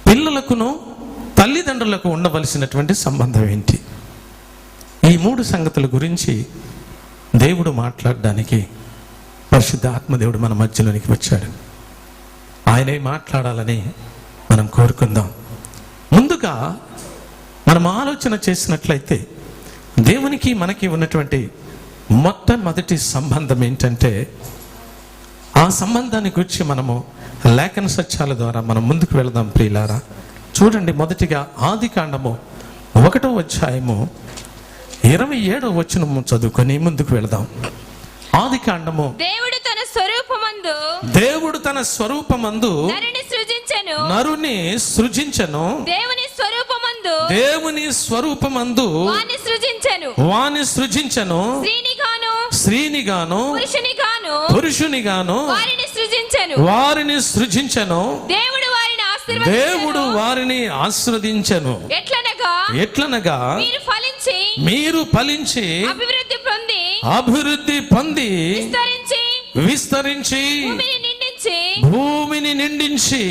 పిల్లలకును తల్లిదండ్రులకు ఉండవలసినటువంటి సంబంధం ఏంటి? ఈ 3 సంగతుల గురించి దేవుడు మాట్లాడడానికి పరిశుద్ధ ఆత్మదేవుడు మన మధ్యలోనికి వచ్చాడు. ఆయనే మాట్లాడాలని మనం కోరుకుందాం. ముందుగా మనం ఆలోచన చేసినట్లయితే దేవునికి మనకి ఉన్నటువంటి మొట్టమొదటి సంబంధం ఏంటంటే, ఆ సంబంధాన్ని గురించి మనము లేఖన సత్యాల ద్వారా మనం ముందుకు వెళదాం ప్రియులారా. చూడండి, మొదటిగా ఆదికాండము 1వ అధ్యాయము 27వ వచనము చదువుకొని ముందుకు వెళదాం. ఆదికాండము. దేవుడు తన స్వరూపమందు నరుని సృజించెను. దేవుని స్వరూపమందు వాని సృజించెను. స్త్రీనిగాను పురుషునిగాను వారిని సృజించెను. దేవుడు వారిని ఆశీర్వదించెను. ఎట్లనగా మీరు ఫలించి అభివృద్ధి పొంది విస్తరించి భూమిని నిండించి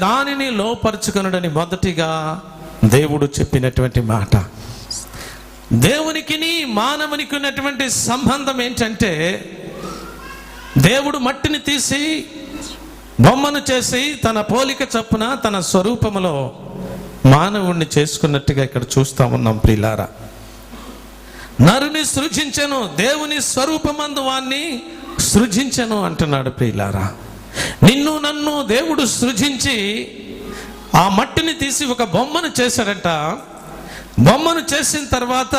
దానిని లోపరుచుకొనుడని మొదటిగా దేవుడు చెప్పినటువంటి మాట. దేవునికి మానవునికి ఉన్నటువంటి సంబంధం ఏంటంటే, దేవుడు మట్టిని తీసి బొమ్మను చేసి తన పోలిక చొప్పున తన స్వరూపములో మానవుణ్ణి చేసుకున్నట్టుగా ఇక్కడ చూస్తా ఉన్నాం ప్రియులారా. నరుని సృజించెను, దేవుని స్వరూపమందు వాణ్ణి సృజించెను అంటున్నాడు ప్రియులారా. నిన్ను నన్ను దేవుడు సృజించి ఆ మట్టిని తీసి ఒక బొమ్మను చేశాడట. బొమ్మను చేసిన తర్వాత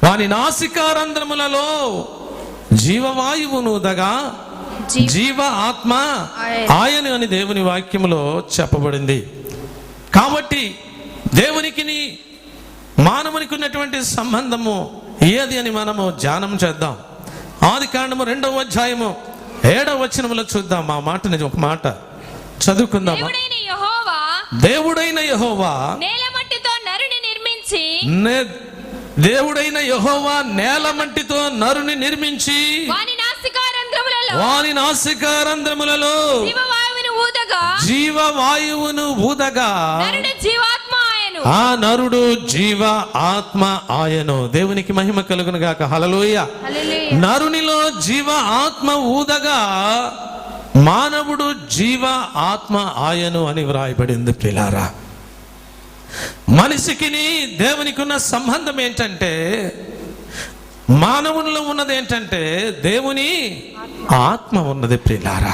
వాని నాసికారంధ్రములలో జీవవాయువును ఊదగా జీవ ఆత్మ ఆయన అని దేవుని వాక్యములో చెప్పబడింది. కాబట్టి దేవునికి మానవునికి ఉన్నటువంటి సంబంధము ఏది అని మనము ధ్యానం చేద్దాం. ఆదికాండము 2వ అధ్యాయము 7వ వచనములో చూద్దాం. ఆ మాటని ఒక మాట చదువుకుందాం. దేవుడైన యెహోవా నేల మట్టితో నరుని నిర్మించి వాని నాసికారంధ్రములలో జీవవాయువును ఊదగా ఆ నరుడు జీవ ఆత్మ ఆయను. దేవునికి మహిమ కలుగును గాక. హల్లెలూయా. నరునిలో జీవ ఆత్మ ఊదగా మానవుడు జీవ ఆత్మ ఆయను అని వ్రాయబడింది ప్రియులారా. మనిషికి దేవునికి ఉన్న సంబంధం ఏంటంటే, మానవునిలో ఉన్నది ఏంటంటే దేవుని ఆత్మ ఉన్నది ప్రియులారా.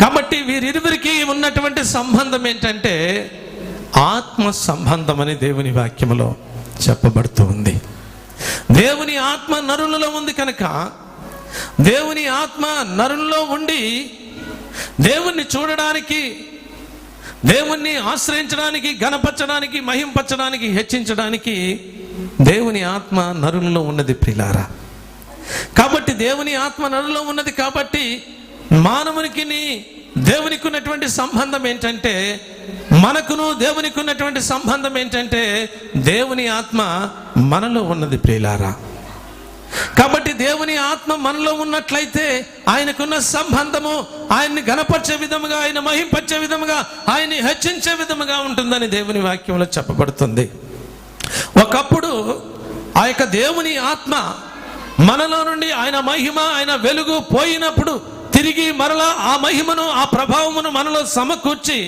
కాబట్టి వీరిరువురికి ఉన్నటువంటి సంబంధం ఏంటంటే ఆత్మ సంబంధం అని దేవుని వాక్యములో చెప్పబడుతూ ఉంది. దేవుని ఆత్మ నరులలో ఉంది కనుక దేవుని ఆత్మ నరులలో ఉండి దేవుణ్ణి చూడడానికి, దేవుణ్ణి ఆశ్రయించడానికి, గణపరచడానికి, మహింపరచడానికి, హెచ్చించడానికి దేవుని ఆత్మ నరులలో ఉన్నది ప్రియులారా. కాబట్టి దేవుని ఆత్మ నరులో ఉన్నది కాబట్టి మానవునికి దేవునికి ఉన్నటువంటి సంబంధం ఏంటంటే, మనకును దేవునికి ఉన్నటువంటి సంబంధం ఏంటంటే దేవుని ఆత్మ మనలో ఉన్నది ప్రియులారా. కాబట్టి దేవుని ఆత్మ మనలో ఉన్నట్లయితే ఆయనకున్న సంబంధము ఆయన్ని గణపరిచే విధముగా, ఆయన మహింపరిచే విధముగా, ఆయన్ని హెచ్చించే విధముగా ఉంటుందని దేవుని వాక్యంలో చెప్పబడుతుంది. ఒకప్పుడు ఆ యొక్క దేవుని ఆత్మ మనలో నుండి ఆయన మహిమ, ఆయన వెలుగు పోయినప్పుడు తిరిగి మరలా ఆ మహిమను, ఆ ప్రభావమును మనలో సమకూర్చి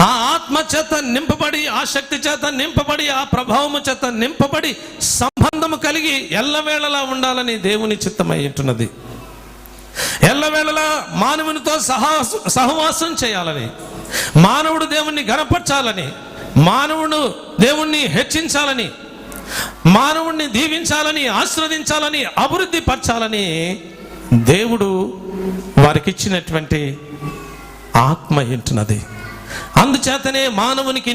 ఆ ఆత్మ చేత నింపబడి, ఆ శక్తి చేత నింపబడి, ఆ ప్రభావము చేత నింపబడి సంబంధము కలిగి ఎల్లవేళలా ఉండాలని దేవుని చిత్తమై ఉంటున్నది. ఎల్లవేళలా మానవునితో సహవాసం చేయాలని, మానవుడు దేవుణ్ణి గణపరచాలని, మానవుడు దేవుణ్ణి హెచ్చించాలని, మానవుణ్ణి దీవించాలని, ఆశీర్వదించాలని, అభివృద్ధి పరచాలని దేవుడు వారికి ఇచ్చినటువంటి ఆత్మ ఉంటున్నది. అందుచేతనే మానవునికి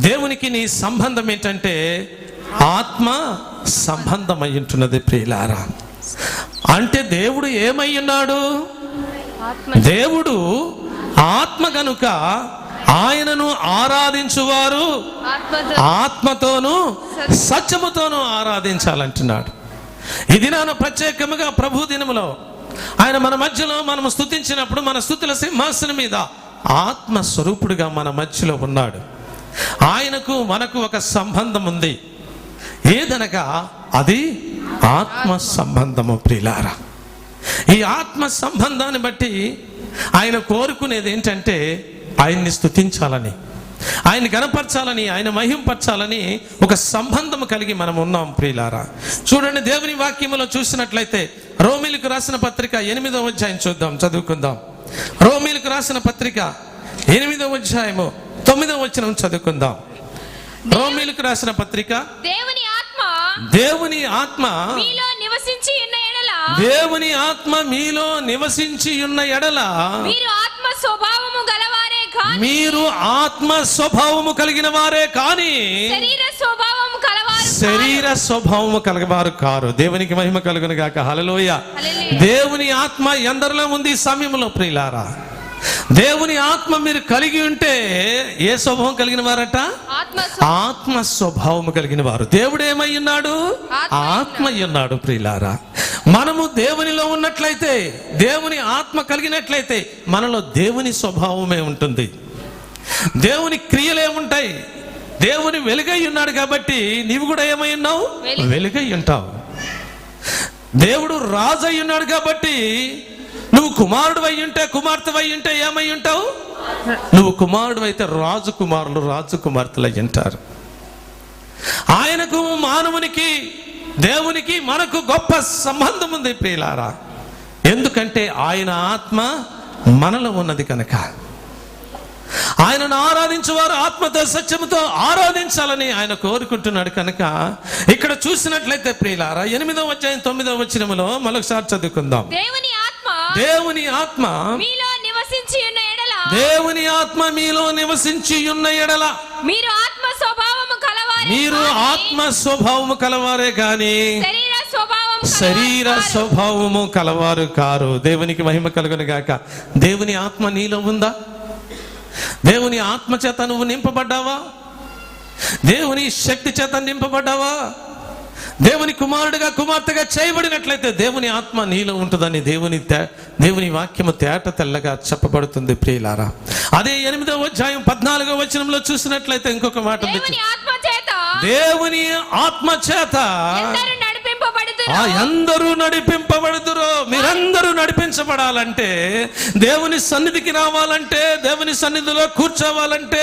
దేవునికి సంబంధం ఏంటంటే ఆత్మ సంబంధం అయి ఉంటున్నది ప్రియులారా. అంటే దేవుడు ఏమై ఉన్నాడు? దేవుడు ఆత్మ గనుక ఆయనను ఆరాధించువారు ఆత్మతోనూ సత్యముతోనూ ఆరాధించాలంటున్నాడు. ఈ దినాన ప్రత్యేకముగా ప్రభు దినములో ఆయన మన మధ్యలో మనం స్తుతించినప్పుడు మన స్తుతుల సింహాసనం మీద ఆత్మస్వరూపుడుగా మన మధ్యలో ఉన్నాడు. ఆయనకు మనకు ఒక సంబంధం ఉంది. ఏదనగా అది ఆత్మ సంబంధము ప్రియులారా. ఈ ఆత్మ సంబంధాన్ని బట్టి ఆయన కోరుకునేది ఏంటంటే ఆయన్ని స్తుతించాలని, ఆయన గణపరచాలని, ఆయన మహింపరచాలని ఒక సంబంధం కలిగి మనం ఉన్నాం ప్రియులారా. చూడండి, దేవుని వాక్యములో చూసినట్లయితే రోమీలకు రాసిన పత్రిక 8వ అధ్యాయం చూద్దాం, చదువుకుందాం. రోమీలకు రాసిన పత్రిక 8వ అధ్యాయము 9వ వచనం చదువుకుందాం. రోమీలకు రాసిన పత్రిక దేవుని ఆత్మ మీలో నివసించి ఉన్న ఎడల మీరు ఆత్మ స్వభావము కలిగిన వారే కానీ శరీర స్వభావము కలగవారు కారు. దేవునికి మహిమ కలుగును గాక. హల్లెలూయా. దేవుని ఆత్మ ఎందరిలో ఉంది ఈ సమయంలో ప్రియులారా? దేవుని ఆత్మ మీరు కలిగి ఉంటే ఏ స్వభావం కలిగిన వారట? ఆత్మ స్వభావము కలిగిన వారు. దేవుడు ఏమై ఉన్నాడు? ఆత్మ ఉన్నాడు ప్రియులారా. మనము దేవునిలో ఉన్నట్లయితే, దేవుని ఆత్మ కలిగినట్లయితే మనలో దేవుని స్వభావమే ఉంటుంది, దేవుని క్రియలు ఏముంటాయి. దేవుని వెలుగై ఉన్నాడు కాబట్టి నీవు కూడా ఏమై ఉన్నావు? వెలుగై ఉంటావు. దేవుడు రాజు అయి ఉన్నాడు కాబట్టి నువ్వు కుమారుడు అయి ఉంటే, కుమార్తె అయి ఉంటే ఏమై ఉంటావు? నువ్వు కుమారుడు అయితే రాజకుమారులు, రాజకుమార్తెలు అయి ఉంటారు. ఆయనకు మానవునికి, దేవునికి మనకు గొప్ప సంబంధం ఉంది ప్రియులారా. ఎందుకంటే ఆయన ఆత్మ మనలో ఉన్నది కనుక. ఆయనను ఆరాధించేవారు ఆత్మతో సత్యముతో ఆరాధించాలని ఆయన కోరుకుంటున్నాడు కనుక ఇక్కడ చూసినట్లయితే ప్రియులారా 8వ అధ్యాయం 9వ వచనములో మరొకసారి చదువుకుందాం. దేవుని ఆత్మ మీలో నివసించి ఉన్న ఎడల మీరు ఆత్మ స్వభావము కలవారే గాని శరీర స్వభావము కలవారు కారు. దేవునికి మహిమ కలుగును గాక. దేవుని ఆత్మ నీలో ఉందా? దేవుని ఆత్మ చేత నువ్వు నింపబడ్డావా? దేవుని శక్తి చేత నింపబడ్డావా? దేవుని కుమారుడిగా, కుమార్తెగా చేయబడినట్లయితే దేవుని ఆత్మ నీలో ఉంటుందని దేవుని వాక్యము తేట తెల్లగా చెప్పబడుతుంది ప్రియులారా. అదే 8వ అధ్యాయం 14వ వచనంలో చూసినట్లయితే ఇంకొక మాట ఉంది. దేవుని ఆత్మ చేత అందరూ నడిపింపబడుదురు. మీరందరూ నడిపించబడాలంటే, దేవుని సన్నిధికి రావాలంటే, దేవుని సన్నిధిలో కూర్చోవాలంటే,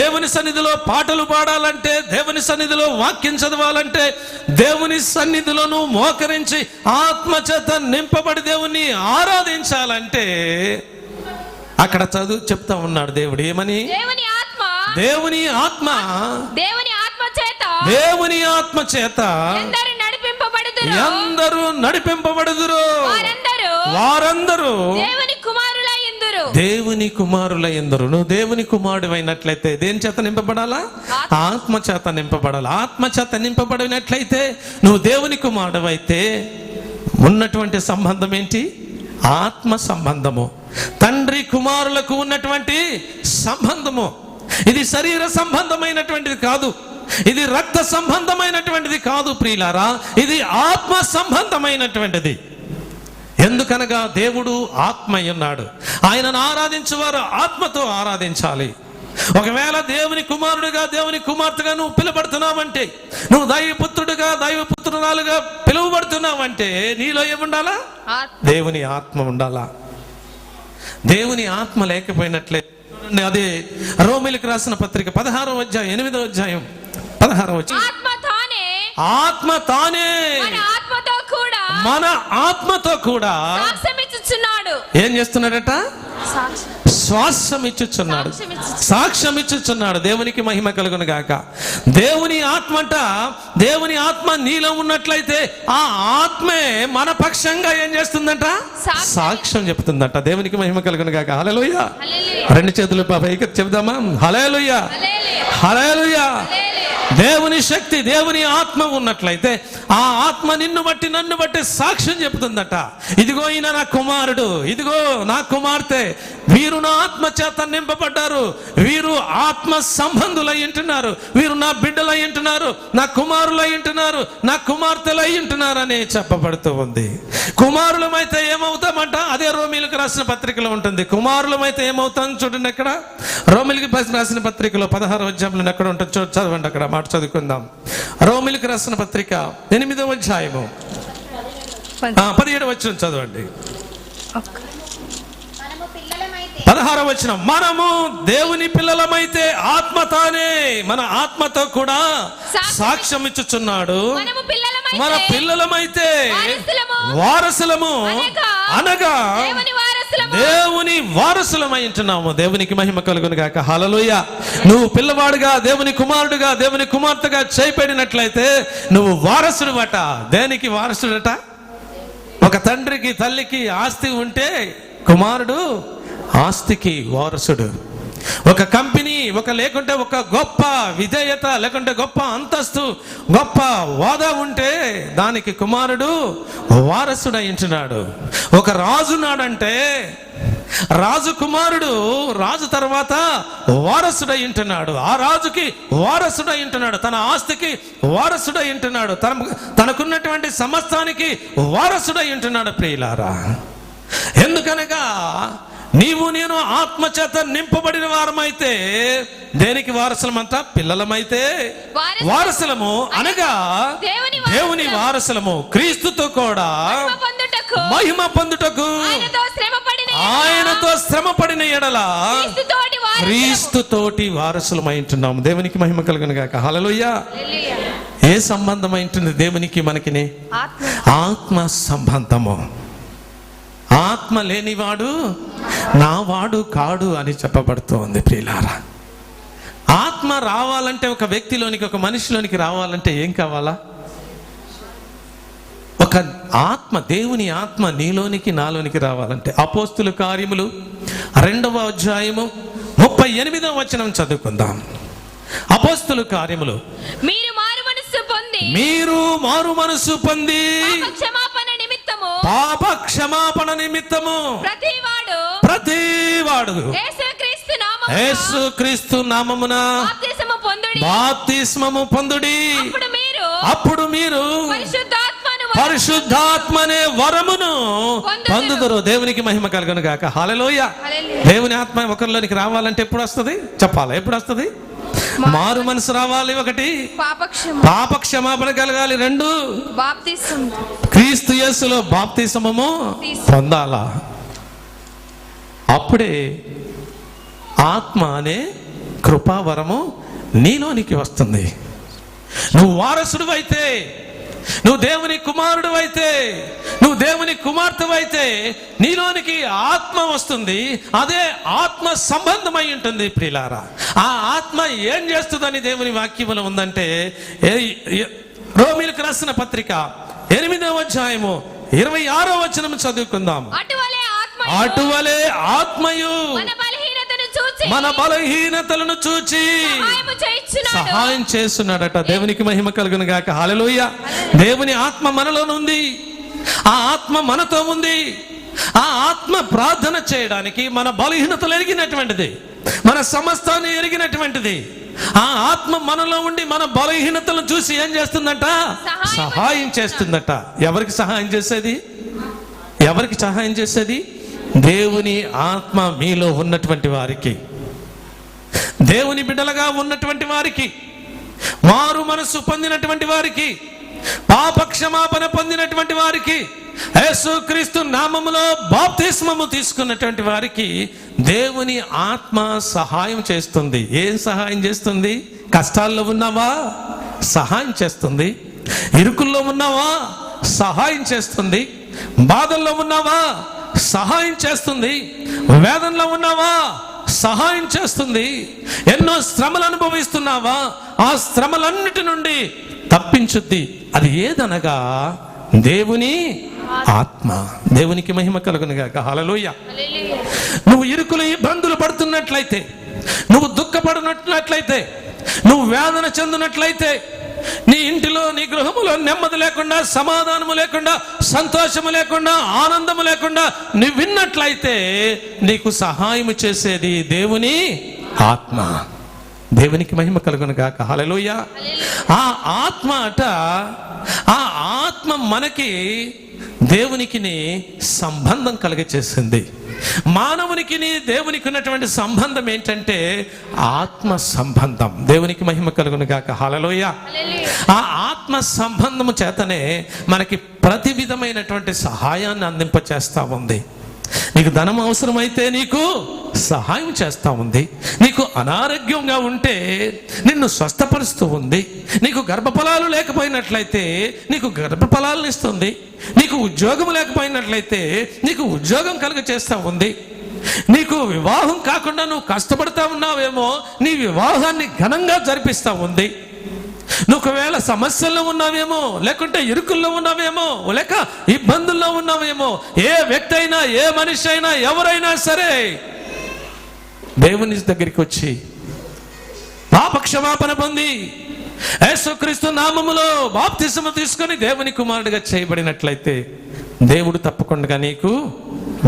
దేవుని సన్నిధిలో పాటలు పాడాలంటే, దేవుని సన్నిధిలో వాక్యం చదవాలంటే, దేవుని సన్నిధిలో నువ్వు మోకరించి ఆత్మ చేత నింపబడి దేవుని ఆరాధించాలంటే అక్కడ చెప్తా ఉన్నాడు దేవుడు ఏమని? దేవుని ఆత్మ చేత అందరూ నడిపింపబడుదురు. వారందరూ దేవుని కుమారులయ్యుందురు. నువ్వు దేవుని కుమారుడు అయినట్లయితే దేని చేత నింపబడాలా? ఆత్మ చేత నింపబడాలి. ఆత్మ చేత నింపబడినట్లయితే నువ్వు దేవుని కుమారుడు అయితే ఉన్నటువంటి సంబంధం ఏంటి? ఆత్మ సంబంధము. తండ్రి కుమారులకు ఉన్నటువంటి సంబంధము. ఇది శరీర సంబంధమైనటువంటిది కాదు, ఇది రక్త సంబంధమైనటువంటిది కాదు ప్రియులారా, ఇది ఆత్మ సంబంధమైనటువంటిది. ఎందుకనగా దేవుడు ఆత్మ ఉన్నాడు. ఆయనను ఆరాధించేవారు ఆత్మతో ఆరాధించాలి. ఒకవేళ దేవుని కుమారుడుగా, దేవుని కుమార్తెగా నువ్వు పిలువబడుతున్నావంటే, నువ్వు దైవపుత్రుడుగా, దైవపుత్రురాలుగా పిలువబడుతున్నావంటే నీలో ఏముండాలా? దేవుని ఆత్మ ఉండాలా. దేవుని ఆత్మ లేకపోయినట్లే అదే రోమీలకు రాసిన పత్రిక 16వ అధ్యాయం 8వ అధ్యాయం 16వ వచనం. ఆత్మ తానే మన ఆత్మతో కూడా ఏం చేస్తున్నాడట? శ్వాసం ఇచ్చుచున్నాడు, సాక్ష్యం ఇచ్చుచున్నాడు. దేవునికి మహిమ కలుగును గాక. దేవుని ఆత్మంట, దేవుని ఆత్మ నీలో ఉన్నట్లయితే ఆ ఆత్మే మన పక్షంగా ఏం చేస్తుందంట? సాక్ష్యం చెప్తుందంట. దేవునికి మహిమ కలుగును గాక. హల్లెలూయా. రెండు చేతులు పైకి చెప్దామా? హల్లెలూయా, హల్లెలూయా. దేవుని శక్తి, దేవుని ఆత్మ ఉన్నట్లయితే ఆ ఆత్మ నిన్ను బట్టి, నన్ను బట్టి సాక్ష్యం చెప్తుందట. ఇదిగో ఈయన నా కుమారుడు, ఇదిగో నా కుమార్తె. వీరు నా ఆత్మ చేత నింపబడ్డారు, వీరు ఆత్మ సంబంధులై ఉంటున్నారు, వీరు నా బిడ్డలై ఉంటున్నారు, నా కుమారులై ఉంటున్నారు, నా కుమార్తెలై ఉంటున్నారు అని చెప్పబడుతూ ఉంది. కుమారులమైతే ఏమవుతామంట? అదే రోమీలకు రాసిన పత్రికలో ఉంటుంది. కుమారులమైతే ఏమవుతాం చూడండి. అక్కడ రోమిలికి రాసిన పత్రికలో 16వ అధ్యాయంలో ఎక్కడ ఉంటుంది చదవండి. అక్కడ మాట చదువుకుందాం. రోమిలికి రాసిన పత్రిక 8వ అధ్యాయము 17వ వచనం చదవండి. 16వ వచనం, మనము దేవుని పిల్లలమైతే ఆత్మ తానే మన ఆత్మతో కూడా సాక్ష్యం ఇచ్చుచున్నాడు. మన పిల్లలమైతే వారసులము అనగా దేవుని వారసులమై ఉంటున్నాము. దేవునికి మహిమ కలుగును గాక. హల్లెలూయా. నువ్వు పిల్లవాడుగా, దేవుని కుమారుడుగా, దేవుని కుమార్తెగా చేయబడినట్లయితే నువ్వు వారసుడువట. దేనికి వారసుడట? ఒక తండ్రికి తల్లికి ఆస్తి ఉంటే కుమారుడు ఆస్తికి వారసుడు. ఒక కంపెనీ లేకుంటే ఒక గొప్ప విధేయత, లేకుంటే గొప్ప అంతస్తు, గొప్ప హోదా ఉంటే దానికి కుమారుడు వారసుడై ఉంటున్నాడు. ఒక రాజు నాడంటే రాజు కుమారుడు రాజు తర్వాత వారసుడై ఉంటున్నాడు. ఆ రాజుకి వారసుడై ఉంటున్నాడు, తన ఆస్తికి వారసుడై ఉంటున్నాడు, తనకున్నటువంటి సమస్తానికి వారసుడై ఉంటున్నాడు. ప్రియులారా, ఎందుకనగా నీవు నేను ఆత్మచేత నింపబడిన వారమైతే దేనికి వారసులమంతా? పిల్లలమైతే వారసులము అనగా దేవుని వారసులము, క్రీస్తుతో కూడా మహిమ పొందుటకు ఆయనతో శ్రమపడిన ఎడల క్రీస్తుతోటి వారసులమై ఉంటున్నాము. దేవునికి మహిమ కలుగును గాక. హల్లెలూయా. ఏ సంబంధం ఉంటుంది దేవునికి మనకిని? ఆత్మ సంబంధము. ఆత్మ లేనివాడు నా వాడు కాడు అని చెప్పబడుతోంది. ప్రియులారా, ఆత్మ రావాలంటే, ఒక వ్యక్తిలోనికి, ఒక మనిషిలోనికి రావాలంటే ఏం కావాలా? ఒక ఆత్మ, దేవుని ఆత్మ నీలోనికి నాలోనికి రావాలంటే అపోస్తుల కార్యములు 2వ అధ్యాయము 38వ వచనం చదువుకుందాం. అపోస్తుల కార్యములు, మీరు మారు మనసు పొంది పాప క్షమాపణ నిమిత్తము ప్రతివాడు యేసుక్రీస్తు నామమున బాప్తిస్మము పొందుడి. అప్పుడు మీరు పరిశుద్ధాత్మనే వరమును పొందుదురు. దేవునికి మహిమ కలుగును గాక. హల్లెలూయా. దేవుని ఆత్మ ఒకరిలోనికి రావాలంటే ఎప్పుడు వస్తుంది చెప్పాలా? ఎప్పుడు వస్తుంది? మారు మనసు రావాలి, 1 పాప క్షమాపణ కలగాలి, 2 క్రీస్తు యేసులో బాప్తిస్మము పొందాలా. అప్పుడే ఆత్మ అనే కృపావరము నీలోనికి వస్తుంది. నువ్వు వారసుడు అయితే, నువ్వు దేవుని కుమారుడు అయితే, నువ్వు దేవుని కుమార్తె అయితే నీలోనికి ఆత్మ వస్తుంది. అదే ఆత్మ సంబంధమై ఉంటుంది. ప్రియులారా, ఆ ఆత్మ ఏం చేస్తుందని దేవుని వాక్యములో ఉందంటే, రోమీయులకు రాసిన పత్రిక 8వ అధ్యాయము 26వ వచనం చదువుకుందాం. అటువలే ఆత్మయు మన బలహీనతలను చూచి సహాయం చేస్తున్నాడట. దేవునికి మహిమ కలుగును గాక. హల్లెలూయా. దేవుని ఆత్మ మనలో ఉంది, ఆ ఆత్మ మనతో ఉంది. ఆ ఆత్మ ప్రార్థన చేయడానికి మన బలహీనతలు ఎరిగినటువంటిది, మన సమస్తాన్ని ఎరిగినటువంటిది. ఆ ఆత్మ మనలో ఉండి మన బలహీనతలను చూసి ఏం చేస్తుందట? సహాయం చేస్తుందట. ఎవరికి సహాయం చేసేది? ఎవరికి సహాయం చేసేది? దేవుని ఆత్మ మీలో ఉన్నటువంటి వారికి, దేవుని బిడ్డలుగా ఉన్నటువంటి వారికి, మారు మనసు పొందినటువంటి వారికి, పాప క్షమాపణ పొందినటువంటి వారికి, యేసుక్రీస్తు నామములో బాప్తిస్మము తీసుకున్నటువంటి వారికి దేవుని ఆత్మ సహాయం చేస్తుంది. ఏం సహాయం చేస్తుంది? కష్టాల్లో ఉన్నావా? సహాయం చేస్తుంది. ఇరుకుల్లో ఉన్నావా? సహాయం చేస్తుంది. బాధల్లో ఉన్నావా? సహాయం చేస్తుంది. వేదనలో ఉన్నావా? సహాయం చేస్తుంది. ఎన్నో శ్రమలు అనుభవిస్తున్నావా? ఆ శ్రమలన్నిటి నుండి తప్పించుద్ది. అది ఏదనగా దేవుని ఆత్మ. దేవునికి మహిమ కలుగును గాక. హల్లెలూయా. నువ్వు ఇరుకులు ఇబ్బందులు పడుతున్నట్లయితే, నువ్వు దుఃఖపడినట్లయితే, నువ్వు వేదన చెందినట్లయితే, నీ ఇంటిలో నీ గృహములో నెమ్మది లేకుండా, సమాధానము లేకుండా, సంతోషము లేకుండా, ఆనందము లేకుండా నువ్వు విన్నట్లయితే నీకు సహాయం చేసేది దేవుని ఆత్మ. దేవునికి మహిమ కలుగును గాక. హల్లెలూయా. ఆ ఆత్మ ఆ ఆత్మ మనకి దేవునికి సంబంధం కలుగచేసింది. మానవునికి దేవునికి ఉన్నటువంటి సంబంధం ఏంటంటే ఆత్మ సంబంధం. దేవునికి మహిమ కలుగును గాక. హల్లెలూయా. ఆ ఆత్మ సంబంధము చేతనే మనకి ప్రతి విధమైనటువంటి సహాయాన్ని అందింపచేస్తా ఉంది. నీకు ధనం అవసరమైతే నీకు సహాయం చేస్తా ఉంది. నీకు అనారోగ్యంగా ఉంటే నిన్ను స్వస్థపరుస్తూ ఉంది. నీకు గర్భఫలాలు లేకపోయినట్లయితే నీకు గర్భఫలాలను ఇస్తుంది. నీకు ఉద్యోగం లేకపోయినట్లయితే నీకు ఉద్యోగం కలుగ చేస్తూ ఉంది. నీకు వివాహం కాకుండా నువ్వు కష్టపడతా ఉన్నావేమో, నీ వివాహాన్ని ఘనంగా జరిపిస్తూ ఉంది. నువ్వు ఒకవేళ సమస్యల్లో ఉన్నావేమో, లేకుంటే ఇరుకుల్లో ఉన్నావేమో, లేక ఇబ్బందుల్లో ఉన్నావేమో, ఏ వ్యక్తి అయినా, ఏ మనిషి అయినా, ఎవరైనా సరే దేవుని దగ్గరికి వచ్చి పాప క్షమాపణ పొంది యేసుక్రీస్తు నామములో బాప్తిసము తీసుకొని దేవుని కుమారుడిగా చేయబడినట్లయితే దేవుడు తప్పకుండా నీకు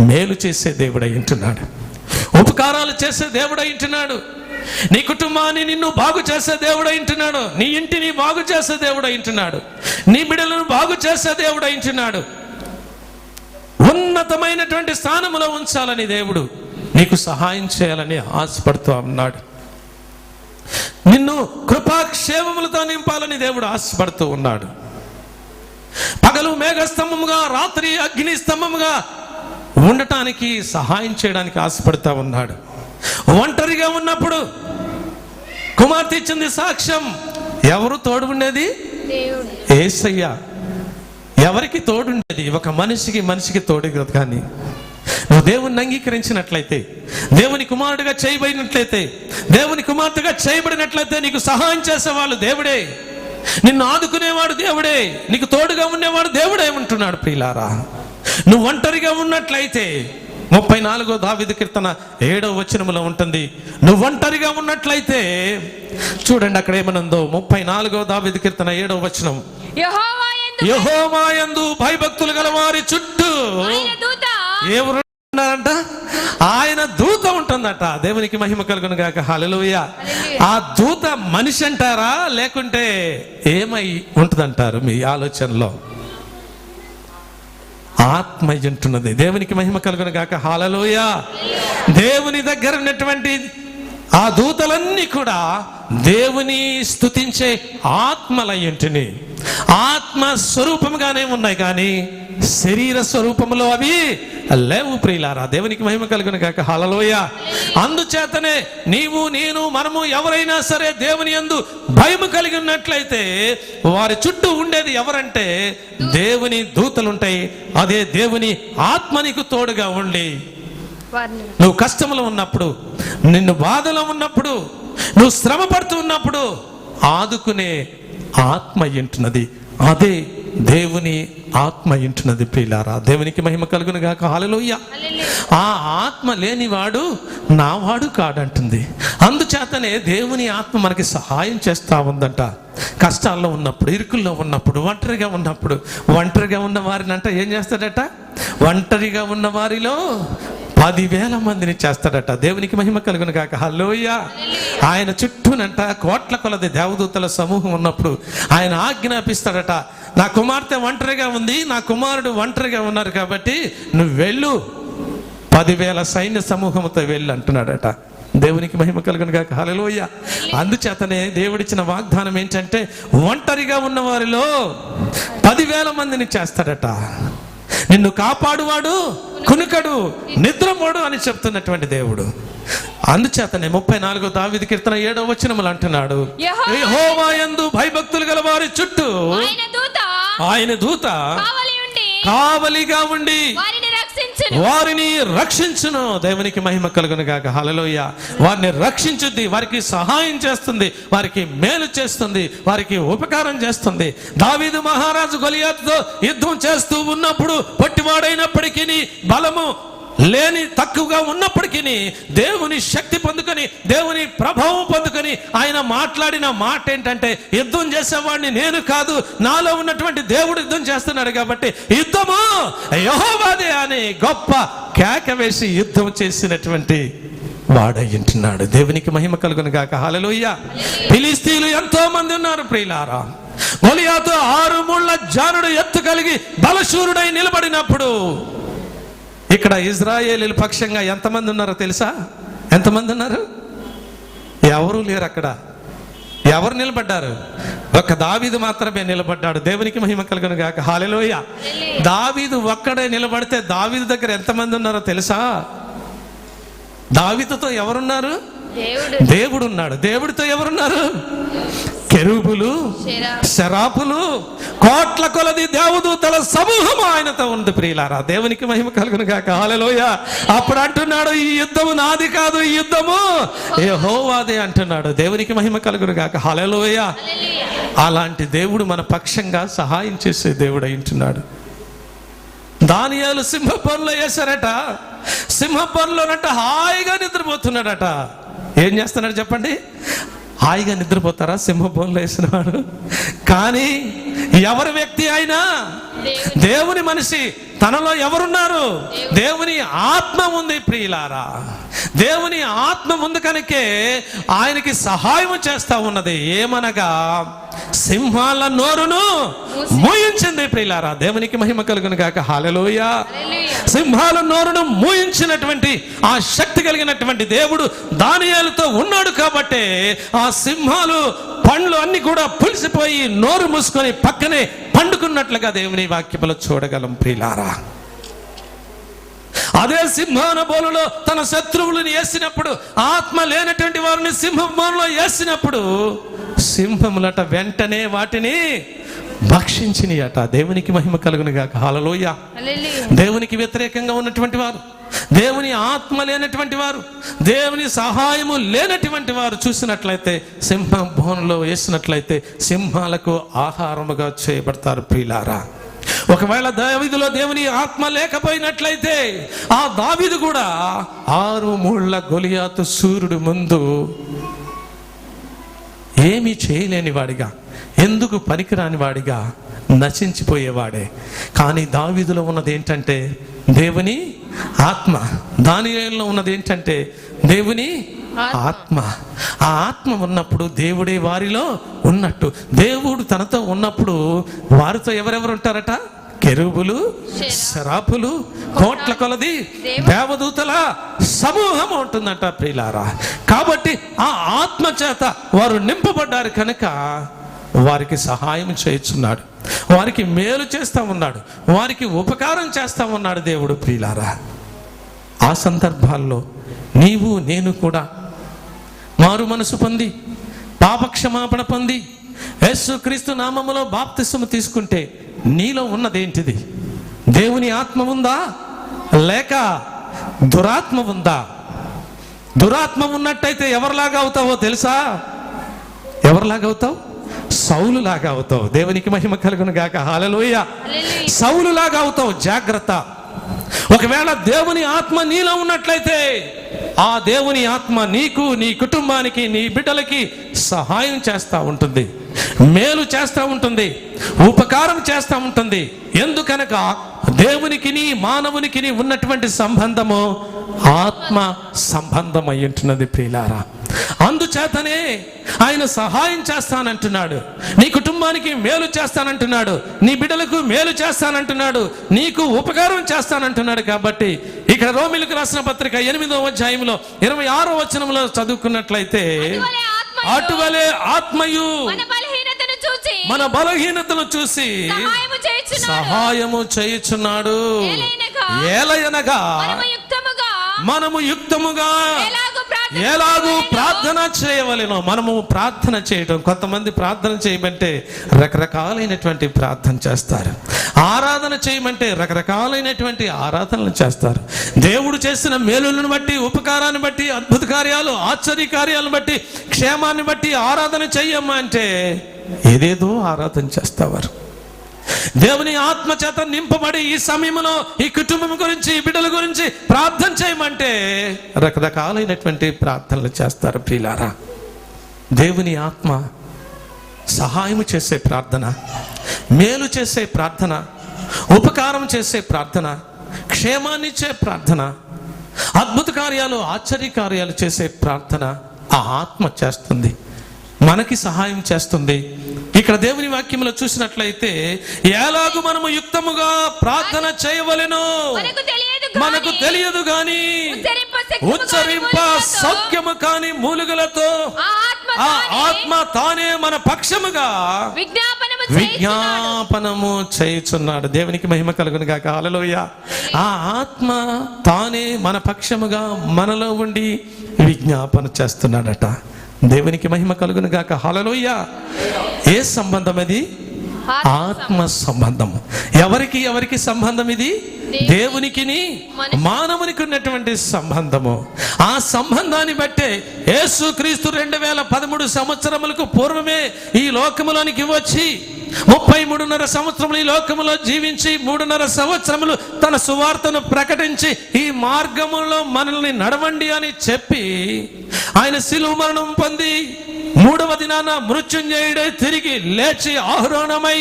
మేలు చేసే దేవుడై ఉంటున్నాడు. ఉపకారాలు చేసే దేవుడై ఉంటున్నాడు. నీ కుటుంబాన్ని నిన్ను బాగు చేసే దేవుడై ఉంటున్నాడు. నీ ఇంటిని బాగు చేసే దేవుడై ఉంటున్నాడు. నీ బిడ్డలను బాగు చేసే దేవుడై ఉంటున్నాడు. ఉన్నతమైనటువంటి స్థానంలో ఉంచాలని దేవుడు నీకు సహాయం చేయాలని ఆశపడుతూ ఉన్నాడు. నిన్ను కృపాక్షేమములతో నింపాలని దేవుడు ఆశపడుతూ ఉన్నాడు. పగలు మేఘస్తంభముగా, రాత్రి అగ్ని స్తంభముగా ఉండటానికి సహాయం చేయడానికి ఆశపడుతూ ఉన్నాడు. ఒంటరిగా ఉన్నప్పుడు కుమార్తె ఇచ్చింది సాక్ష్యం. ఎవరు తోడు ఉండేది? యేసయ్య. ఎవరికి తోడుండేది? ఒక మనిషికి తోడు కదా. కానీ నువ్వు దేవుణ్ణి అంగీకరించినట్లయితే, దేవుని కుమారుడిగా చేయబడినట్లయితే, దేవుని కుమార్తెగా చేయబడినట్లయితే నీకు సహాయం చేసేవాళ్ళు దేవుడే. నిన్ను ఆదుకునేవాడు దేవుడే. నీకు తోడుగా ఉండేవాడు దేవుడే ఉంటున్నాడు. ప్రియులారా, నువ్వు ఒంటరిగా ఉన్నట్లయితే 34వ దావీదు కీర్తన 7వ వచనములో ఉంటుంది. నువ్వు ఒంటరిగా ఉన్నట్లయితే చూడండి అక్కడ ఏమనుందో. 34వ దావీదు కీర్తన 7వ వచనం. యెహోవా యందు భయభక్తులు గల వారి చుట్టూ ఎవరు ఉన్నారంట? ఆయన దూత ఉంటుందట. దేవునికి మహిమ కలుగును గాక. హల్లెలూయా. ఆ దూత మనిషి అంటారా, లేకుంటే ఏమై ఉంటుందంటారు మీ ఆలోచనలో? ఆత్మ ఉంటున్నది. దేవునికి మహిమ కలుగును గాక. హల్లెలూయా. దేవుని దగ్గర ఉన్నటువంటి ఆ దూతలన్నీ కూడా దేవుని స్తుతించే ఆత్మలయ్యుంటిని. ఆత్మ స్వరూపంగానే ఉన్నాయి, కానీ శరీర స్వరూపంలో అవి లేవు. ప్రియులారా, దేవునికి మహిమ కలుగును గాక. హల్లెలూయా. అందుచేతనే నీవు, నేను, మనము ఎవరైనా సరే దేవుని యందు భయము కలిగి ఉన్నట్లయితే వారి చుట్టూ ఉండేది ఎవరంటే దేవుని దూతలుంటాయి. అదే దేవుని ఆత్మ నీకు తోడుగా ఉండి, నువ్వు కష్టంలో ఉన్నప్పుడు, నిన్ను బాధలో ఉన్నప్పుడు, నువ్వు శ్రమ పడుతూ ఉన్నప్పుడు ఆదుకునే ఆత్మ ఉంటున్నది. అదే దేవుని ఆత్మ ఉంటున్నది. ప్రియులారా, దేవునికి మహిమ కలుగును గాక. హల్లెలూయా. ఆ ఆత్మ లేనివాడు నావాడు కాడంటుంది. అందుచేతనే దేవుని ఆత్మ మనకి సహాయం చేస్తా ఉందంట. కష్టాల్లో ఉన్నప్పుడు, ఇరుకుల్లో ఉన్నప్పుడు, ఒంటరిగా ఉన్నప్పుడు. ఒంటరిగా ఉన్న వారిని అంట ఏం చేస్తాడట? ఒంటరిగా ఉన్న వారిలో 10,000 మందిని చేస్తాడట. దేవునికి మహిమ కలుగును గాక. హల్లెలూయా. ఆయన చుట్టూనంట కోట్ల కొలది దేవదూతల సమూహం ఉన్నప్పుడు ఆయన ఆజ్ఞాపిస్తాడట. నా కుమార్తె ఒంటరిగా ఉంది, నా కుమారుడు ఒంటరిగా ఉన్నారు కాబట్టి నువ్వు వెళ్ళు, 10,000 సైన్య సమూహంతో వెళ్ళు అంటున్నాడట. దేవునికి మహిమ కలుగును గాక. హల్లెలూయా. అందుచేతనే దేవుడిచ్చిన వాగ్దానం ఏంటంటే ఒంటరిగా ఉన్న వారిలో 10,000 మందిని చేస్తాడట. నిన్ను కాపాడువాడు కునుకడు, నిద్రపోడు అని చెప్తున్నటువంటి దేవుడు. అందుచేతనే 34వ దావీదు కీర్తన 7వ వచనములు అంటున్నాడు, యెహోవా యందు భయభక్తులు గల వారి చుట్టూ ఆయన దూత కావలిగా ఉండి వారిని రక్షించును. దేవునికి మహిమ కలుగును గాక. హల్లెలూయా. వారిని రక్షించుద్ది, వారికి సహాయం చేస్తుంది, వారికి మేలు చేస్తుంది, వారికి ఉపకారం చేస్తుంది. దావీదు మహారాజు గొలియాతుతో యుద్ధం చేస్తూ ఉన్నప్పుడు పొట్టివాడైనప్పటికీ బలము లేని తక్కువగా ఉన్నప్పటికీ దేవుని శక్తి పొందుకొని, దేవుని ప్రభావం పొందుకొని ఆయన మాట్లాడిన మాట ఏంటంటే, యుద్ధం చేసేవాడిని నేను కాదు, నాలో ఉన్నటువంటి దేవుడు యుద్ధం చేస్తున్నాడు కాబట్టి యుద్ధము యెహోవాదే అని గొప్ప కేక వేసి యుద్ధం చేసినటువంటి వాడయ్యుంటున్నాడు. దేవునికి మహిమ కలుగును గాక. హల్లెలూయా. ఫిలిష్తీయులు ఎంతో మంది ఉన్నారు ప్రియులారా. గొలియాతు 6 ముళ్ళ జానుడు ఎత్తు కలిగి బలశూరుడై నిలబడినప్పుడు ఇక్కడ ఇజ్రాయేలీల పక్షంగా ఎంతమంది ఉన్నారో తెలుసా? ఎంతమంది ఉన్నారు? ఎవరూ లేరు అక్కడ. ఎవరు నిలబడ్డారు? ఒక్క దావీదు మాత్రమే నిలబడ్డాడు. దేవునికి మహిమ కలుగును గాక. హల్లెలూయా. దావీదు ఒక్కడే నిలబడితే దావీదు దగ్గర ఎంతమంది ఉన్నారో తెలుసా? దావీదుతో ఎవరున్నారు? దేవుడు ఉన్నాడు. దేవుడితో ఎవరున్నారు? కెరూబులు, శరాపులు, కోట్ల కొలది దేవదూతల సమూహం ఆయనతో ఉంది ప్రియులారా. దేవునికి మహిమ కలుగును గాక. హల్లెలూయా. అప్పుడు అంటున్నాడు, ఈ యుద్ధము నాది కాదు, ఈ యుద్ధము యెహోవాదే అంటున్నాడు. దేవునికి మహిమ కలుగును గాక. హల్లెలూయా. అలాంటి దేవుడు మన పక్షంగా సహాయం చేసే దేవుడు అయింటున్నాడు. దానియేలు సింహపురంలో వేశారట. సింహపురంలోనట హాయిగా నిద్రపోతున్నాడట. ఏం చేస్తున్నాడు చెప్పండి? హాయిగా నిద్రపోతారా సింహపురంలో వేసిన వాడు? కానీ ఎవరి వ్యక్తి అయినా దేవుని మనిషి, తనలో ఎవరున్నారు? దేవుని ఆత్మ ఉంది ప్రియులారా. దేవుని ఆత్మ ఉంది కనుకే ఆయనకి సహాయం చేస్తా ఉన్నది. ఏమనగా సింహాల నోరును మూయించింది ప్రియులారా. దేవునికి మహిమ కలుగును గాక. హల్లెలూయా. సింహాల నోరును మూయించినటువంటి ఆ శక్తి కలిగినటువంటి దేవుడు దానియేలుతో ఉన్నాడు కాబట్టి ఆ సింహాలు పండ్లు అన్ని కూడా పులిసిపోయి నోరు మూసుకొని పక్కనే పండుకున్నట్లుగా దేవుని వాక్యములో చూడగలం ప్రియులారా. అదే సింహాన బోలులో తన శత్రువులను వేసినప్పుడు, ఆత్మ లేనటువంటి వారిని సింహం బోలులో వేసినప్పుడు సింహములట వెంటనే వాటిని భక్షించినయట. దేవునికి మహిమ కలుగును గాక. హల్లెలూయా. దేవునికి వ్యతిరేకంగా ఉన్నటువంటి వారు, దేవుని ఆత్మ లేనటువంటి వారు, దేవుని సహాయము లేనటువంటి వారు చూసినట్లయితే సింహం బోనులో వేసినట్లయితే సింహాలకు ఆహారముగా చేయబడతారు ప్రియులారా. ఒకవేళ దావీదులో దేవుని ఆత్మ లేకపోయినట్లయితే ఆ దావీదు కూడా 6 ముళ్ళ గొలియాతు సూర్యుడు ముందు ఏమీ చేయలేని వాడిగా, ఎందుకు పనికిరాని వాడిగా నశించిపోయేవాడే. కానీ దావీదులో ఉన్నది ఏంటంటే దేవుని ఆత్మ. దానియేలులో ఉన్నది ఏంటంటే దేవుని ఆత్మ. ఆ ఆత్మ ఉన్నప్పుడు దేవుడే వారిలో ఉన్నట్టు. దేవుడు తనతో ఉన్నప్పుడు వారితో ఎవరెవరు ఉంటారట? కెరూబులు, శరాపులు, కోట్ల కొలది దేవదూతల సమూహం ఉంటుందంట ప్రియులారా. కాబట్టి ఆ ఆత్మ చేత వారు నింపబడ్డారు కనుక వారికి సహాయం చేయుచున్నాడు, వారికి మేలు చేస్తా ఉన్నాడు, వారికి ఉపకారం చేస్తా ఉన్నాడు దేవుడు ప్రియులారా. ఆ సందర్భాల్లో నీవు నేను కూడా మారు మనసు పొంది పాపక్షమాపణ పొంది యేసుక్రీస్తు నామములో బాప్తిస్మము తీసుకుంటే నీలో ఉన్నదేంటిది? దేవుని ఆత్మ ఉందా లేక దురాత్మ ఉందా? దురాత్మ ఉన్నట్టయితే ఎవరిలాగా అవుతావో తెలుసా? ఎవరిలాగా అవుతావు? సౌలు లాగా అవుతావు. దేవునికి మహిమ కలుగును గాక. హల్లెలూయా. సౌలు లాగా అవుతావు. జాగ్రత్త. ఒకవేళ దేవుని ఆత్మ నీలో ఉన్నట్లయితే ఆ దేవుని ఆత్మ నీకు, నీ కుటుంబానికి, నీ బిడ్డలకి సహాయం చేస్తూ ఉంటుంది, మేలు చేస్తూ ఉంటుంది, ఉపకారం చేస్తూ ఉంటుంది. ఎందుకనగా దేవునికి మానవునికి ఉన్నటువంటి సంబంధము ఆత్మ సంబంధం అయి ఉంటున్నది ప్రియులారా. అందుచేతనే ఆయన సహాయం చేస్తానంటున్నాడు, నీ కుటుంబానికి మేలు చేస్తానంటున్నాడు, నీ బిడ్డలకు మేలు చేస్తానంటున్నాడు, నీకు ఉపకారం చేస్తానంటున్నాడు. కాబట్టి ఇక్కడ రోమీయులకు రాసిన పత్రిక 8వ అధ్యాయంలో 26వ వచనంలో చదువుకున్నట్లయితే, అటువలే ఆత్మయు మన బలహీనతను చూసి సహాయము చేయుచున్నాడు. ఏలయనగా మనము యుక్తముగా ఎలాగూ ప్రార్థన చేయవలెనో. మనము ప్రార్థన చేయడం, కొంతమంది ప్రార్థన చేయమంటే రకరకాలైనటువంటి ప్రార్థన చేస్తారు, ఆరాధన చేయమంటే రకరకాలైనటువంటి ఆరాధనలు చేస్తారు. దేవుడు చేసిన మేలులను బట్టి, ఉపకారాన్ని బట్టి, అద్భుత కార్యాలు, ఆశ్చర్య కార్యాలను బట్టి, క్షేమాన్ని బట్టి ఆరాధన చెయ్యమ్మా అంటే ఏదేదో ఆరాధన చేస్తారు. దేవుని ఆత్మ చేత నింపబడి ఈ సమయంలో ఈ కుటుంబం గురించి, ఈ బిడ్డల గురించి ప్రార్థన చేయమంటే రకరకాలైనటువంటి ప్రార్థనలు చేస్తారు ప్రియులారా. దేవుని ఆత్మ సహాయం చేసే ప్రార్థన, మేలు చేసే ప్రార్థన, ఉపకారం చేసే ప్రార్థన, క్షేమాన్నిచ్చే ప్రార్థన, అద్భుత కార్యాలు, ఆశ్చర్య కార్యాలు చేసే ప్రార్థన ఆ ఆత్మ చేస్తుంది, మనకి సహాయం చేస్తుంది. ఇక్కడ దేవుని వాక్యంలో చూసినట్లయితే, ఎలాగూ మనము యుక్తముగా ప్రార్థన చేయవలెను మనకు తెలియదు గాని ఉచ్చరింప సౌఖ్యము కాని మూలుగులతో ఆ ఆత్మ తానే మన పక్షముగా విజ్ఞాపనము చేయుచున్నాడు. దేవునికి మహిమ కలుగును గాక. హల్లెలూయా. ఆ ఆత్మ తానే మన పక్షముగా మనలో ఉండి విజ్ఞాపన చేస్తున్నాడట. దేవునికి మహిమ కలుగును గాక. హల్లెలూయా. ఏ సంబంధం అది? ఆత్మ సంబంధం. ఎవరికి సంబంధం ఇది? దేవునికిని మానవునికి ఉన్నటువంటి సంబంధము. ఆ సంబంధాన్ని బట్టే యేసుక్రీస్తు 2013 సంవత్సరములకు పూర్వమే ఈ లోకములోనికి వచ్చి 33.5 సంవత్సరములు ఈ లోకములో జీవించి 3.5 సంవత్సరములు తన సువార్తను ప్రకటించి ఈ మార్గములో మనల్ని నడవండి అని చెప్పి ఆయన శిలువ మరణం పొంది 3వ దినాన మృత్యుంజయుడై తిరిగి లేచి ఆరోహణమై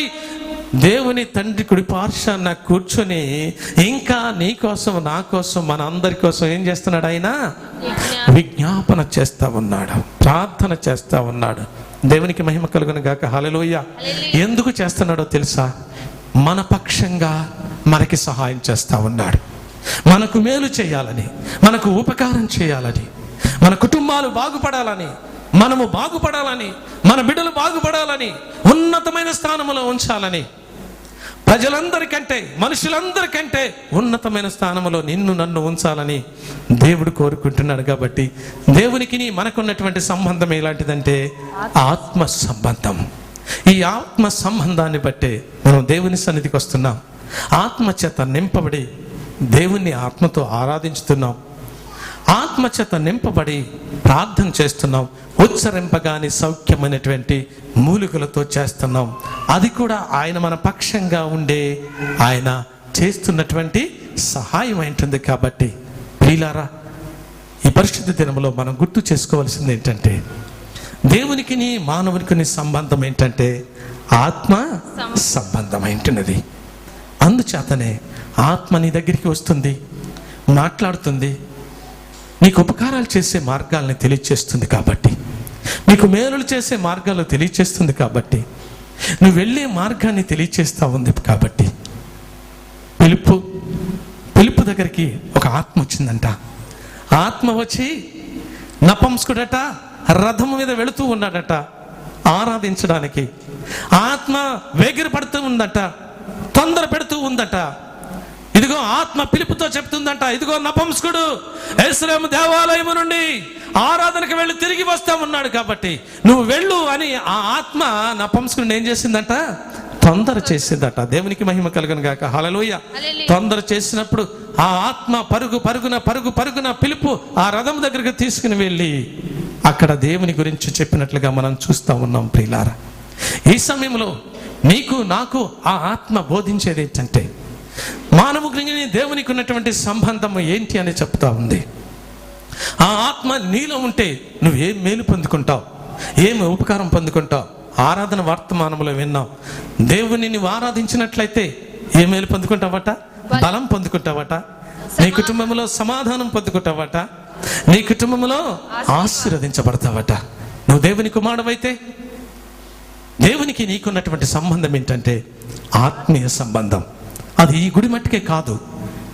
దేవుని తండ్రి కుడి పార్శ్వాన కూర్చొని ఇంకా నీ కోసం, నా కోసం, మన అందరి కోసం ఏం చేస్తున్నాడు? ఆయన విజ్ఞాపన చేస్తా ఉన్నాడు, ప్రార్థన చేస్తా ఉన్నాడు. దేవునికి మహిమ కలుగును గాక. హల్లెలూయా. ఎందుకు చేస్తున్నాడో తెలుసా? మన పక్షంగా మనకి సహాయం చేస్తా ఉన్నాడు. మనకు మేలు చేయాలని, మనకు ఉపకారం చేయాలని, మన కుటుంబాలు బాగుపడాలని, మనము బాగుపడాలని, మన బిడ్డలు బాగుపడాలని, ఉన్నతమైన స్థానంలో ఉంచాలని, ప్రజలందరికంటే, మనుషులందరికంటే ఉన్నతమైన స్థానంలో నిన్ను నన్ను ఉంచాలని దేవుడు కోరుకుంటున్నాడు. కాబట్టి దేవునికి మనకున్నటువంటి సంబంధం ఎలాంటిదంటే ఆత్మ సంబంధం. ఈ ఆత్మ సంబంధాన్ని బట్టే మనం దేవుని సన్నిధికి వస్తున్నాం. ఆత్మ చేత నింపబడి దేవుణ్ణి ఆత్మతో ఆరాధించుతున్నాం. ఆత్మ చేత నింపబడి ప్రార్థన చేస్తున్నాం. ఉచ్చరింపగాని సౌఖ్యమైనటువంటి మూలికలతో చేస్తున్నాం. అది కూడా ఆయన మన పక్షంగా ఉండే ఆయన చేస్తున్నటువంటి సహాయం ఉంటుంది. కాబట్టి ప్రియులారా, ఈ పరిశుద్ధ దినములో మనం గుర్తు చేసుకోవాల్సింది ఏంటంటే, దేవునికి మానవునికి సంబంధం ఏంటంటే ఆత్మ సంబంధమైంటున్నది. అందుచేతనే ఆత్మ నీ దగ్గరికి వస్తుంది, మాట్లాడుతుంది, నీకు ఉపకారాలు చేసే మార్గాల్ని తెలియచేస్తుంది. కాబట్టి నీకు మేలులు చేసే మార్గాలు తెలియచేస్తుంది. కాబట్టి నువ్వు వెళ్ళే మార్గాన్ని తెలియచేస్తూ ఉంది. కాబట్టి పిలుపు దగ్గరికి ఒక ఆత్మ వచ్చిందంట. ఆత్మ వచ్చి నపుంసకుడట రథం మీద వెళుతూ ఉన్నాడట ఆరాధించడానికి. ఆత్మ వేగిర పడుతూ ఉందట, తొందర పెడుతూ ఉందట. ఇదిగో ఆత్మ పిలుపుతో చెప్తుందంట, ఇదిగో నపుంసకుడు యెరూషలేము దేవాలయము నుండి ఆరాధనకు వెళ్ళి తిరిగి వస్తా ఉన్నాడు, కాబట్టి నువ్వు వెళ్ళు అని ఆ ఆత్మ నపుంసకుడిని ఏం చేసిందంట? తొందర చేసిందట. దేవునికి మహిమ కలుగును గాక. హల్లెలూయా. తొందర చేసినప్పుడు ఆ ఆత్మ పరుగున పిలుపు ఆ రథం దగ్గరికి తీసుకుని వెళ్ళి అక్కడ దేవుని గురించి చెప్పినట్లుగా మనం చూస్తూ ఉన్నాం. ప్రియులారా, ఈ సమయంలో నీకు నాకు ఆ ఆత్మ బోధించేది ఏంటంటే, మానవునికి దేవునికి ఉన్నటువంటి సంబంధం ఏంటి అని చెప్తా ఉంది. ఆ ఆత్మ నీలో ఉంటే నువ్వు ఏం మేలు పొందుకుంటావు, ఏం ఉపకారం పొందుకుంటావు. ఆరాధన వర్తమానంలో విన్నాం, దేవుని నువ్వు ఆరాధించినట్లయితే ఏ మేలు పొందుకుంటావట? బలం పొందుకుంటావట, నీ కుటుంబంలో సమాధానం పొందుకుంటావట, నీ కుటుంబంలో ఆశీర్వదించబడతావట. నువ్వు దేవుని కుమారుడవైతే దేవునికి నీకున్నటువంటి సంబంధం ఏంటంటే ఆత్మీయ సంబంధం. అది ఈ గుడి మట్టుకే కాదు.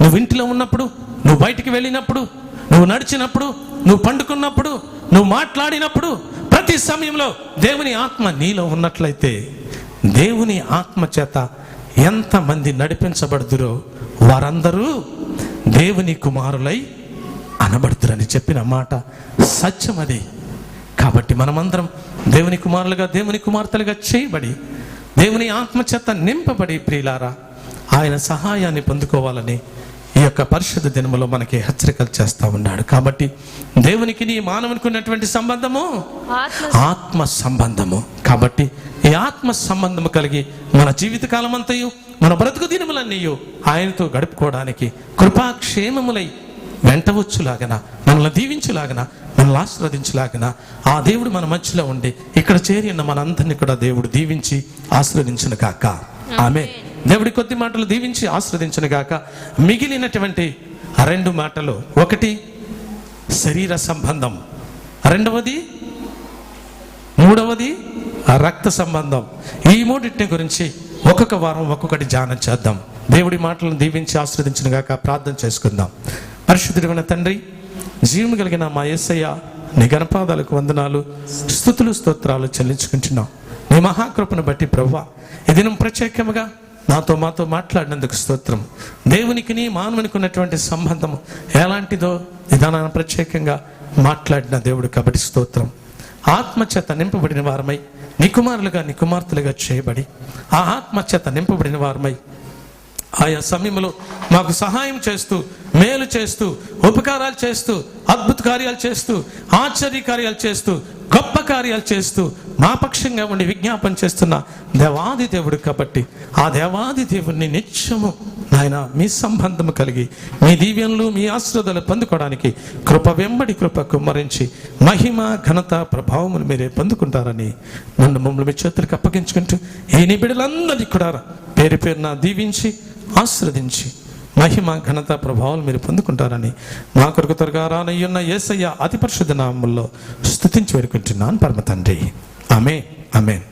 నువ్వు ఇంటిలో ఉన్నప్పుడు, నువ్వు బయటికి వెళ్ళినప్పుడు, నువ్వు నడిచినప్పుడు, నువ్వు పండుకున్నప్పుడు, నువ్వు మాట్లాడినప్పుడు, ప్రతి సమయంలో దేవుని ఆత్మ నీలో ఉన్నట్లయితే దేవుని ఆత్మ చేత ఎంతమంది నడిపించబడుదురో వారందరూ దేవుని కుమారులై అనబడుతురని చెప్పిన మాట సత్యం అది. కాబట్టి మనమందరం దేవుని కుమారులుగా, దేవుని కుమార్తెలుగా చేయబడి, దేవుని ఆత్మ చేత నింపబడి ప్రియులారా ఆయన సహాయాన్ని పొందుకోవాలని ఈ యొక్క పరిశుద్ధ దినములో మనకి హెచ్చరికలు చేస్తా ఉన్నాడు. కాబట్టి దేవునికి నీ మానవునికి ఉన్నటువంటి సంబంధము ఆత్మ సంబంధము. కాబట్టి ఈ ఆత్మ సంబంధం కలిగి మన జీవితకాలం అంతయు మన బ్రతుకు దినములన్నీయు ఆయనతో గడుపుకోవడానికి కృపాక్షేమములై వెంటవచ్చులాగన, మనల్ని దీవించులాగన, మనల్ని ఆశీర్వదించులాగన ఆ దేవుడు మన మధ్యలో ఉండి ఇక్కడ చేరి ఉన్న మనందరినీ కూడా దేవుడు దీవించి ఆశీర్వదించును గాక. ఆమె దేవుడి కొద్ది మాటలు దీవించి ఆశీర్వదించును గాక. మిగిలినటువంటి 2 మాటలు, ఒకటి శరీర సంబంధం, రెండవది మూడవది రక్త సంబంధం. ఈ మూడింటిని గురించి ఒక్కొక్క వారం ఒక్కొక్కటి ధ్యానం చేద్దాం. దేవుడి మాటలను దీవించి ఆశీర్వదించును గాక. ప్రార్థన చేసుకుందాం. పరిశుద్ధుడైన తండ్రి, జీవము కలిగిన మా యేసయ్య, నీ గణపాదాలకు వందనాలు, స్తుతులు, స్తోత్రాలు చెల్లించుకుంటున్నాం. నీ మహాకృపను బట్టి ప్రభువా, ఈ దినం ప్రత్యేకముగా మాతో మాట్లాడినందుకు స్తోత్రం. దేవునికి నీ మానవునికి ఉన్నటువంటి సంబంధం ఎలాంటిదో విధానాన్ని ప్రత్యేకంగా మాట్లాడిన దేవుడు కాబట్టి స్తోత్రం. ఆత్మచేత నింపబడిన వారమై నీ కుమారులుగా నీ కుమార్తెలుగా చేయబడి ఆ ఆత్మచేత నింపబడిన వారమై ఆయా సమయంలో మాకు సహాయం చేస్తూ, మేలు చేస్తూ, ఉపకారాలు చేస్తూ, అద్భుత కార్యాలు చేస్తూ, ఆశ్చర్య కార్యాలు చేస్తూ, గొప్ప కార్యాలు చేస్తూ మా పక్షంగా ఉండి విజ్ఞాపన చేస్తున్న దేవాది దేవుడు కాబట్టి ఆ దేవాది దేవుడిని నిత్యము నాయన మీ సంబంధము కలిగి మీ దీవెనలు మీ ఆశీర్వాదాలు పొందుకోవడానికి కృప వెంబడి కృప కుమ్మరించి మహిమ ఘనత ప్రభావములు మీరే పొందుకుంటారని మమ్మల్ని మీ చేతులకు అప్పగించుకుంటూ ఈ నీ బిడ్డలందరినీ కూడా పేరు పేరున దీవించి ఆశీర్వదించి మహిమ ఘనత ప్రభావాలు మీరు పొందుకుంటారని మా కొరకు త్వరగా రానయ్యున్న యేసయ్య అతి పరిశుద్ధ నామములో స్తుతించి వేడుకుంటున్నాను పరమ తండ్రి. ఆమేన్, ఆమేన్.